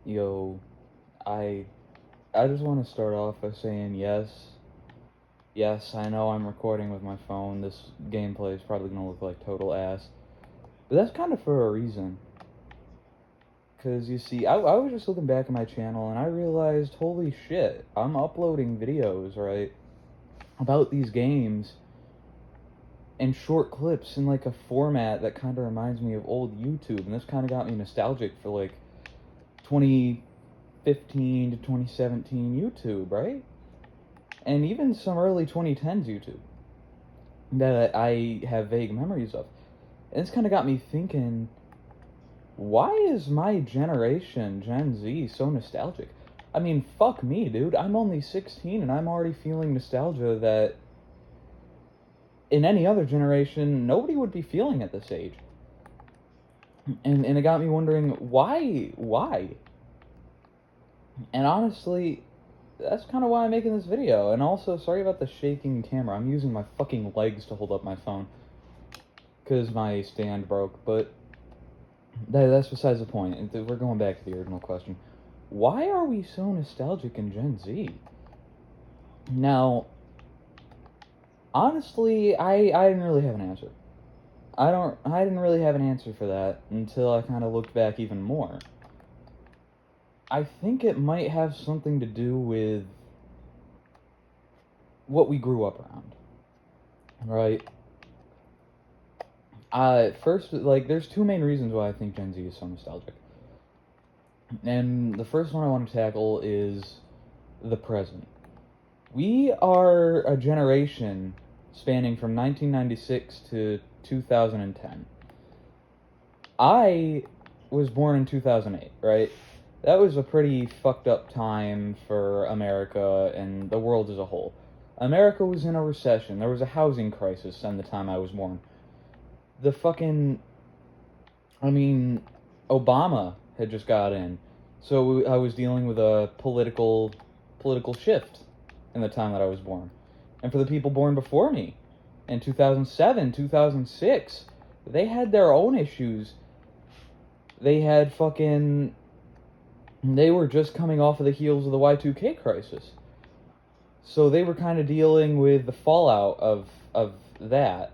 Yo, I I just want to start off by saying yes, I know I'm recording with my phone. This gameplay is probably gonna look like total ass, but that's kind of for a reason. Cause you see, I was just looking back at my channel and I realized, holy shit, I'm uploading videos, right, about these games in short clips in like a format that kind of reminds me of old YouTube, and this kind of got me nostalgic for like 2015 to 2017 YouTube, right? And even some early 2010s YouTube that I have vague memories of. And it's kind of got me thinking, why is my generation, Gen Z, so nostalgic? I mean, fuck me, dude. I'm only 16 and I'm already feeling nostalgia that in any other generation nobody would be feeling at this age. And it got me wondering, why? And honestly, that's kind of why I'm making this video. And also, sorry about the shaking camera. I'm using my fucking legs to hold up my phone because my stand broke, but that's besides the point. We're going back to the original question. Why are we so nostalgic in Gen Z? Now, honestly, I didn't really have an answer. I didn't really have an answer for that until I kind of looked back even more. I think it might have something to do with what we grew up around, right? First, like, there's two main reasons why I think Gen Z is so nostalgic. And the first one I want to tackle is the present. We are a generation spanning from 1996 to 2010. I was born in 2008, right? That was a pretty fucked up time for America and the world as a whole. America was in a recession. There was a housing crisis in the time I was born. The fucking, I mean, Obama had just got in, so I was dealing with a political shift in the time that I was born. And for the people born before me, in 2007, 2006, they had their own issues. They had fucking, they were just coming off of the heels of the Y2K crisis. So they were kind of dealing with the fallout of that.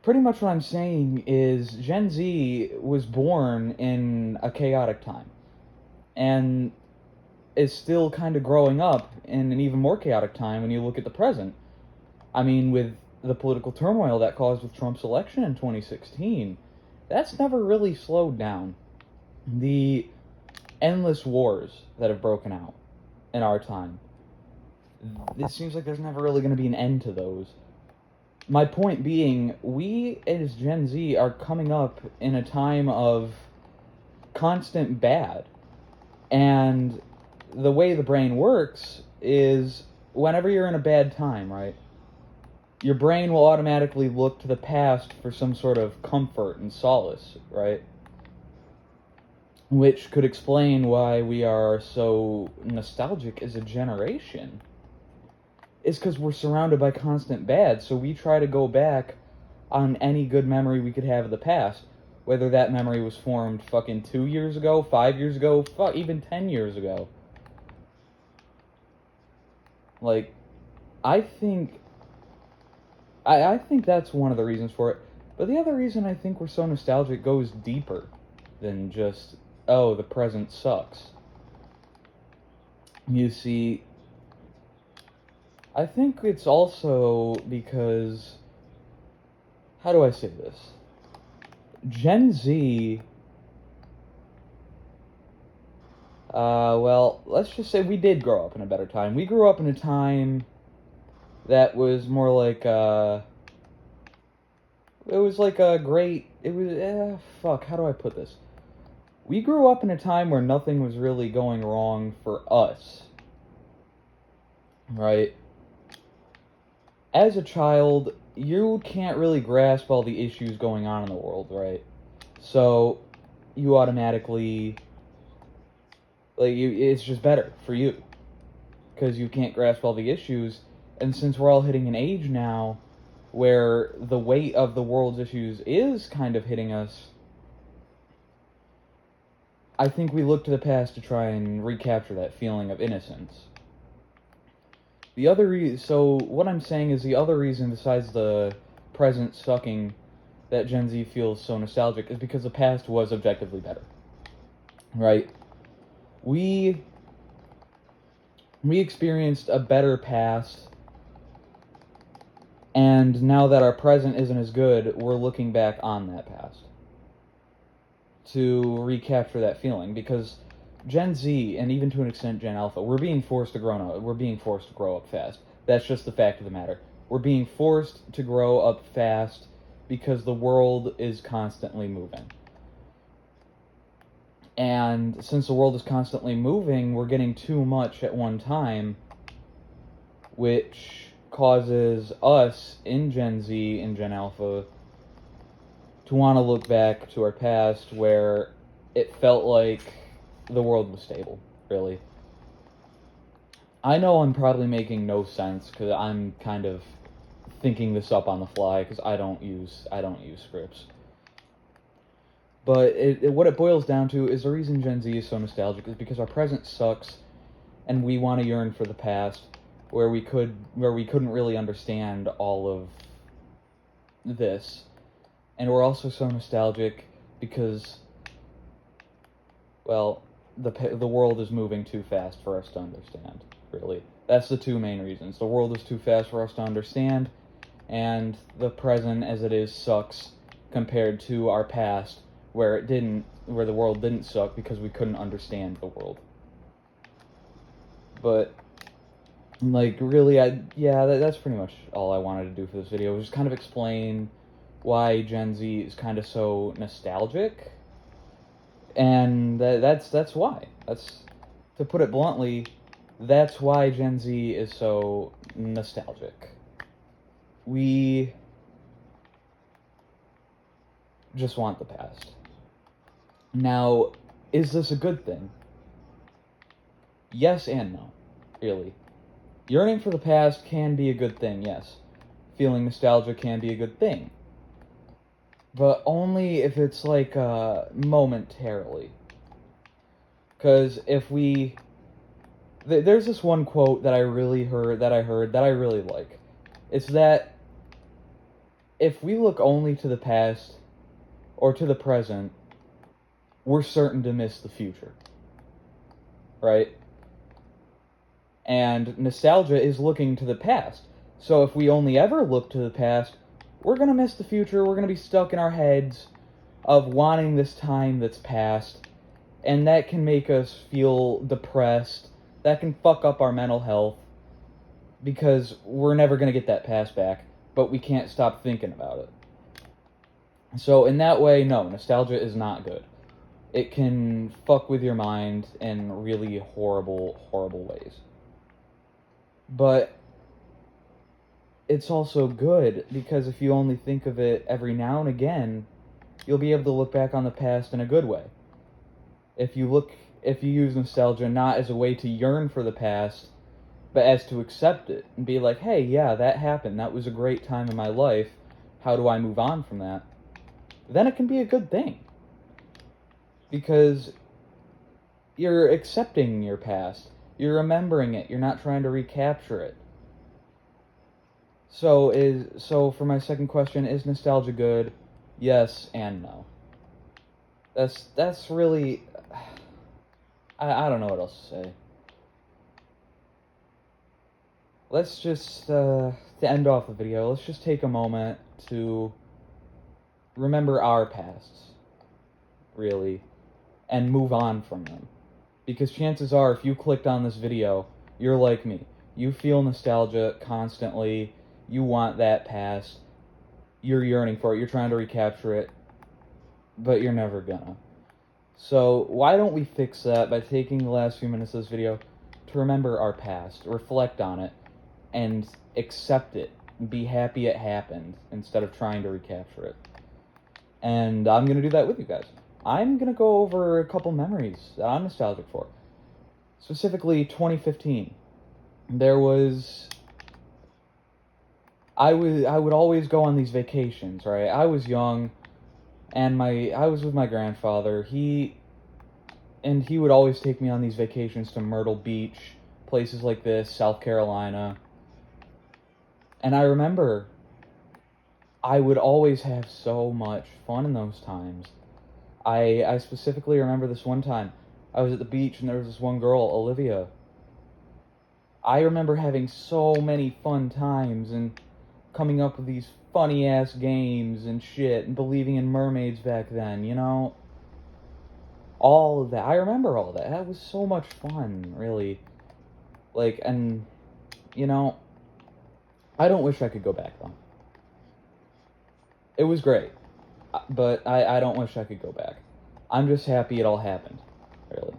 Pretty much what I'm saying is Gen Z was born in a chaotic time and is still kind of growing up in an even more chaotic time when you look at the present. I mean, with the political turmoil that caused with Trump's election in 2016, that's never really slowed down. The endless wars that have broken out in our time, it seems like there's never really going to be an end to those. My point being, we as Gen Z are coming up in a time of constant bad. And the way the brain works is whenever you're in a bad time, right? Your brain will automatically look to the past for some sort of comfort and solace, right? Which could explain why we are so nostalgic as a generation. Is because we're surrounded by constant bad, so we try to go back on any good memory we could have of the past, whether that memory was formed fucking 2 years ago, 5 years ago, fuck, even 10 years ago. Like, I think, I think that's one of the reasons for it, but the other reason I think we're so nostalgic goes deeper than just, oh, the present sucks. You see, I think it's also because, how do I say this? Gen Z, well, let's just say we did grow up in a better time. We grew up in a time that was more like, it was like a great, it was, fuck, how do I put this? We grew up in a time where nothing was really going wrong for us, right? As a child, you can't really grasp all the issues going on in the world, right? So, you automatically, like, it's just better for you, because you can't grasp all the issues, and since we're all hitting an age now where the weight of the world's issues is kind of hitting us, I think we look to the past to try and recapture that feeling of innocence. So what I'm saying is the other reason besides the present sucking that Gen Z feels so nostalgic is because the past was objectively better. Right? We experienced a better past, and now that our present isn't as good, we're looking back on that past to recapture that feeling, because Gen Z, and even to an extent Gen Alpha, we're being forced to grow up fast. That's just the fact of the matter. We're being forced to grow up fast because the world is constantly moving. And since the world is constantly moving, we're getting too much at one time, which causes us in Gen Z and Gen Alpha to want to look back to our past where it felt like the world was stable, really. I know I'm probably making no sense because I'm kind of thinking this up on the fly because I don't use scripts. But what it boils down to is the reason Gen Z is so nostalgic is because our present sucks, and we want to yearn for the past, where we couldn't really understand all of this, and we're also so nostalgic because, well, the world is moving too fast for us to understand. Really, that's the two main reasons. The world is too fast for us to understand, and the present as it is sucks compared to our past, where the world didn't suck because we couldn't understand the world. But like, really, that's pretty much all I wanted to do for this video, was just kind of explain why Gen Z is kind of so nostalgic, and that's why. That's, to put it bluntly, that's why Gen Z is so nostalgic. We just want the past. Now, is this a good thing? Yes and no, really. Yearning for the past can be a good thing, yes. Feeling nostalgia can be a good thing. But only if it's like momentarily. Because if we... There's this one quote that I heard that I really like. It's that if we look only to the past or to the present, we're certain to miss the future. Right? And nostalgia is looking to the past. So if we only ever look to the past, we're going to miss the future. We're going to be stuck in our heads of wanting this time that's past. And that can make us feel depressed. That can fuck up our mental health. Because we're never going to get that past back. But we can't stop thinking about it. So in that way, no, nostalgia is not good. It can fuck with your mind in really horrible, horrible ways. But it's also good, because if you only think of it every now and again, you'll be able to look back on the past in a good way. If you use nostalgia not as a way to yearn for the past, but as to accept it and be like, hey, yeah, that happened. That was a great time in my life. How do I move on from that? Then it can be a good thing. Because you're accepting your past. You're remembering it. You're not trying to recapture it. So for my second question, is nostalgia good? Yes and no. That's really... I don't know what else to say. Let's just, to end off the video, let's just take a moment to remember our pasts, really, and move on from them. Because chances are, if you clicked on this video, you're like me. You feel nostalgia constantly. You want that past. You're yearning for it. You're trying to recapture it. But you're never gonna. So why don't we fix that by taking the last few minutes of this video to remember our past, reflect on it, and accept it. Be happy it happened instead of trying to recapture it. And I'm going to do that with you guys. I'm going to go over a couple memories that I'm nostalgic for. Specifically, 2015. I would always go on these vacations, right? I was young, and I was with my grandfather. He And he would always take me on these vacations to Myrtle Beach, places like this, South Carolina. And I remember I would always have so much fun in those times. I specifically remember this one time. I was at the beach and there was this one girl, Olivia. I remember having so many fun times and coming up with these funny ass games and shit and believing in mermaids back then, you know? All of that. I remember all that. That was so much fun, really. Like, and, you know, I don't wish I could go back, though. It was great, but I don't wish I could go back. I'm just happy it all happened, really.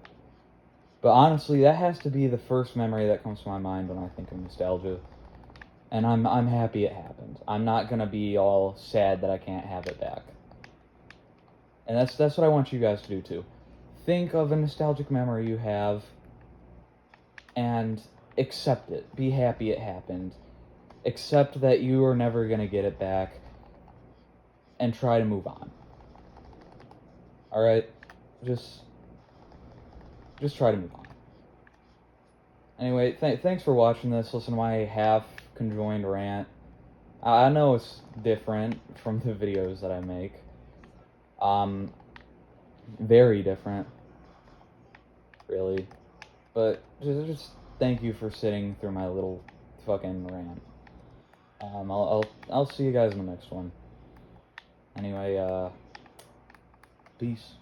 But honestly, that has to be the first memory that comes to my mind when I think of nostalgia. And I'm happy it happened. I'm not gonna be all sad that I can't have it back. And that's what I want you guys to do too. Think of a nostalgic memory you have and accept it. Be happy it happened. Accept that you are never gonna get it back and try to move on. Alright? Just try to move on. Anyway, thanks for watching this. Listen to my half-conjoined rant. I know it's different from the videos that I make. Very different. Really. But just thank you for sitting through my little fucking rant. I'll see you guys in the next one. Anyway, peace.